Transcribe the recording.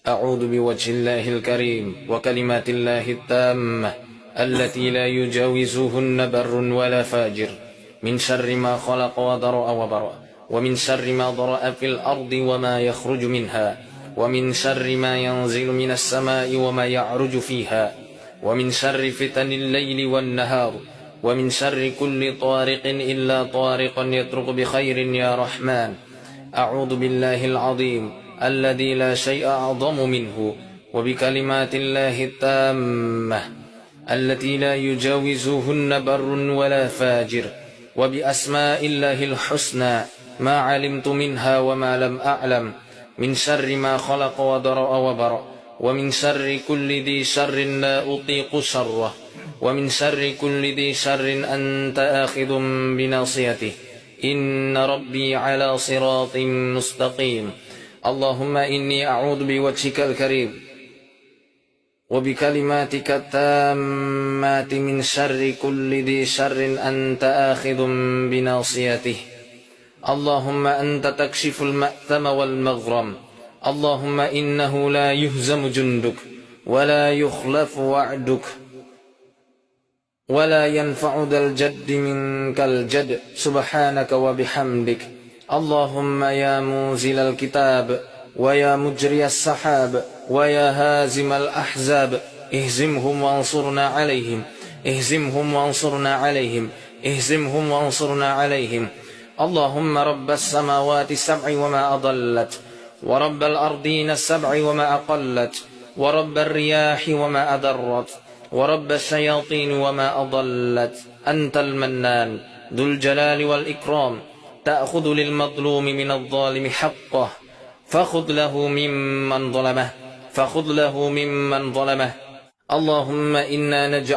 أعوذ بوجه الله الكريم وكلمات الله التامة التي لا يجاوزهن بر ولا فاجر من شر ما خلق وذرأ وبرأ ومن شر ما ضرأ في الأرض وما يخرج منها ومن شر ما ينزل من السماء وما يعرج فيها ومن شر فتن الليل والنهار ومن شر كل طارق إلا طارقا يطرق بخير يا رحمن. أعوذ بالله العظيم الذي لا شيء أعظم منه وبكلمات الله التامة التي لا يجاوزهن بر ولا فاجر وبأسماء الله الحسنى ما علمت منها وما لم أعلم من شر ما خلق وذرأ وبرأ ومن شر كل ذي شر لا أطيق شره ومن شر كل ذي شر أنت آخذ بناصيته إن ربي على صراط مستقيم. اللهم إني أعوذ بوجهك الكريم وبكلماتك التامات من شر كل ذي شر أنت آخذ بناصيته. اللهم أنت تكشف المأثم والمغرم. اللهم إنه لا يهزم جندك ولا يخلف وعدك ولا ينفع ذا الجد منك الجد سبحانك وبحمدك. اللهم يا منزل الكتاب ويا مجري السحاب ويا هازم الأحزاب اهزمهم وانصرنا عليهم اهزمهم وانصرنا عليهم اهزمهم وانصرنا عليهم. اللهم رب السماوات السبع وما أضلت ورب الأرضين السبع وما أقلت ورب الرياح وما أدرت ورب الشياطين وما أضلت أنت المنان ذو الجلال والإكرام تأخذ للمظلوم من الظالم حقه فخذ له ممن ظلمه اللهم إنا نجعل